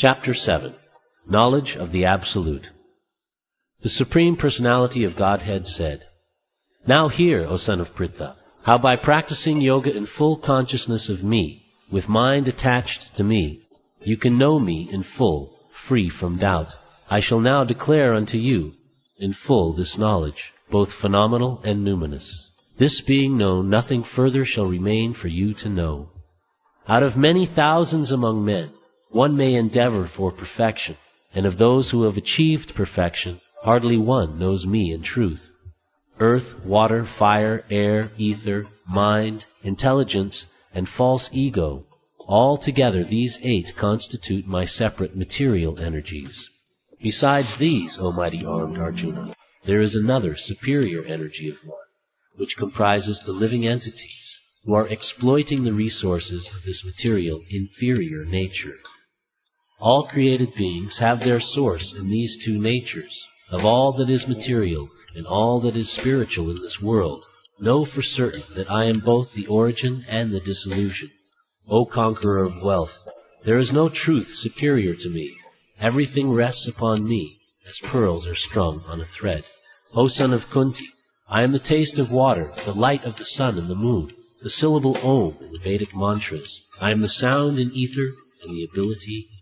Chapter 7. Knowledge of the Absolute. The Supreme Personality of Godhead said, "Now hear, O son of Pritha, how by practicing yoga in full consciousness of me, with mind attached to me, you can know me in full, free from doubt. I shall now declare unto you in full this knowledge, both phenomenal and numinous. This being known, nothing further shall remain for you to know. Out of many thousands among men, one may endeavor for perfection, and of those who have achieved perfection, hardly one knows me in truth. Earth, water, fire, air, ether, mind, intelligence, and false ego, all together these 8 constitute my separate material energies. Besides these, O mighty armed Arjuna, there is another superior energy of one, which comprises the living entities, who are exploiting the resources of this material inferior nature. All created beings have their source in these 2 natures. Of all that is material and all that is spiritual in this world, know for certain that I am both the origin and the dissolution. O conqueror of wealth, there is no truth superior to me. Everything rests upon me, as pearls are strung on a thread. O son of Kunti, I am the taste of water, the light of the sun and the moon, the syllable Om in the Vedic mantras. I am the sound in ether and the ability in man.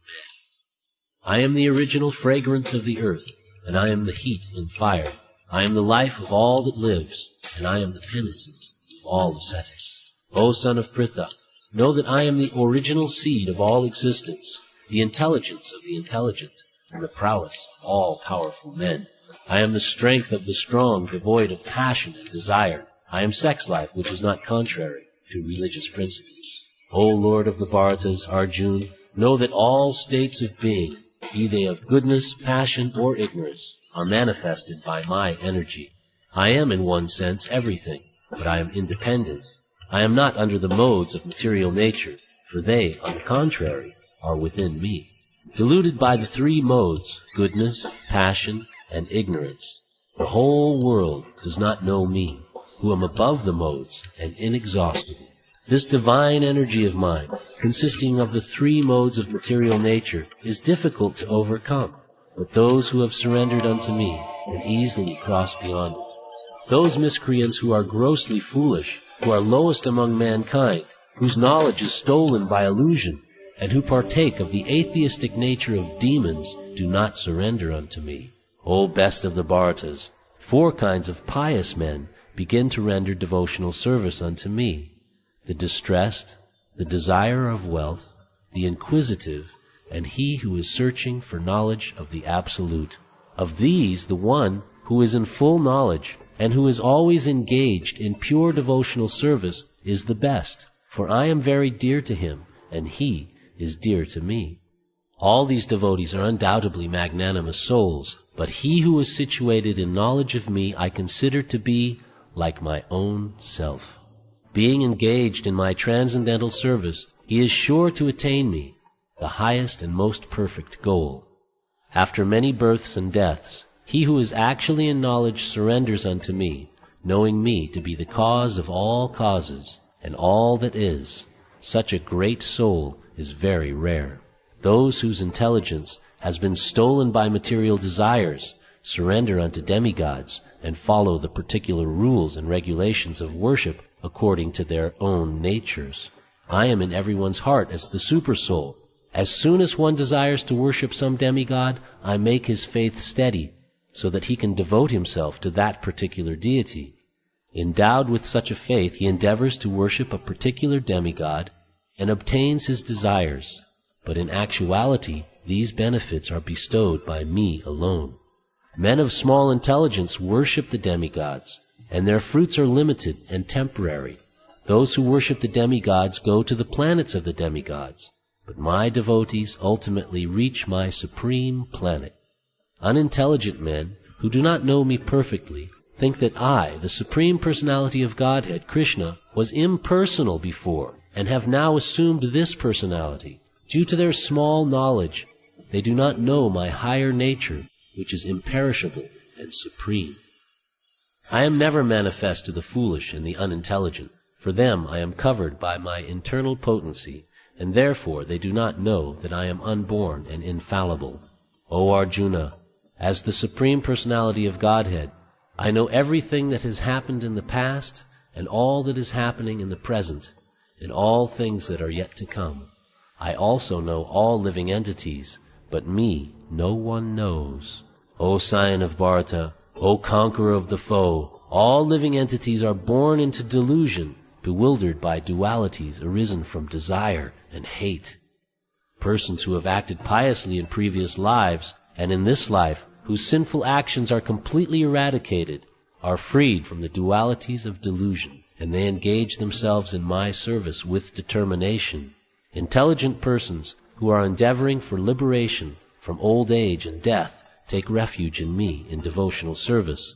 I am the original fragrance of the earth, and I am the heat in fire. I am the life of all that lives, and I am the penances of all ascetics. O son of Pritha, know that I am the original seed of all existence, the intelligence of the intelligent, and the prowess of all powerful men. I am the strength of the strong, devoid of passion and desire. I am sex life, which is not contrary to religious principles. O Lord of the Bharatas, Arjuna, know that all states of being, be they of goodness, passion, or ignorance, are manifested by my energy. I am in one sense everything, but I am independent. I am not under the modes of material nature, for they, on the contrary, are within me. Deluded by the 3 modes, goodness, passion, and ignorance, the whole world does not know me, who am above the modes and inexhaustible. This divine energy of mine, consisting of the 3 modes of material nature, is difficult to overcome, but those who have surrendered unto me can easily cross beyond it. Those miscreants who are grossly foolish, who are lowest among mankind, whose knowledge is stolen by illusion, and who partake of the atheistic nature of demons, do not surrender unto me. O best of the Bharatas, 4 kinds of pious men begin to render devotional service unto me: the distressed, the desire of wealth, the inquisitive, and he who is searching for knowledge of the Absolute. Of these, the one who is in full knowledge and who is always engaged in pure devotional service is the best, for I am very dear to him, and he is dear to me. All these devotees are undoubtedly magnanimous souls, but he who is situated in knowledge of me I consider to be like my own self. Being engaged in my transcendental service, he is sure to attain me, the highest and most perfect goal. After many births and deaths, he who is actually in knowledge surrenders unto me, knowing me to be the cause of all causes and all that is. Such a great soul is very rare. Those whose intelligence has been stolen by material desires surrender unto demigods and follow the particular rules and regulations of worship according to their own natures. I am in everyone's heart as the super-soul. As soon as one desires to worship some demigod, I make his faith steady, so that he can devote himself to that particular deity. Endowed with such a faith, he endeavors to worship a particular demigod and obtains his desires. But in actuality, these benefits are bestowed by me alone. Men of small intelligence worship the demigods, and their fruits are limited and temporary. Those who worship the demigods go to the planets of the demigods, but my devotees ultimately reach my supreme planet. Unintelligent men, who do not know me perfectly, think that I, the Supreme Personality of Godhead, Krishna, was impersonal before, and have now assumed this personality. Due to their small knowledge, they do not know my higher nature, which is imperishable and supreme. I am never manifest to the foolish and the unintelligent. For them I am covered by my internal potency, and therefore they do not know that I am unborn and infallible. O Arjuna, as the Supreme Personality of Godhead, I know everything that has happened in the past, and all that is happening in the present, and all things that are yet to come. I also know all living entities, but me no one knows. O scion of Bharata, O conqueror of the foe, all living entities are born into delusion, bewildered by dualities arisen from desire and hate. Persons who have acted piously in previous lives, and in this life, whose sinful actions are completely eradicated, are freed from the dualities of delusion, and they engage themselves in my service with determination. Intelligent persons who are endeavoring for liberation from old age and death take refuge in me in devotional service.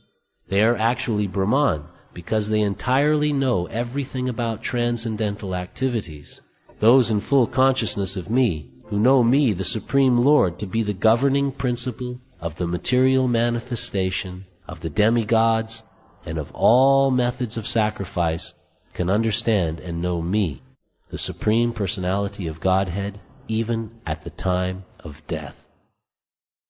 They are actually Brahman because they entirely know everything about transcendental activities. Those in full consciousness of me, who know me, the Supreme Lord, to be the governing principle of the material manifestation of the demigods and of all methods of sacrifice, can understand and know me, the Supreme Personality of Godhead, even at the time of death.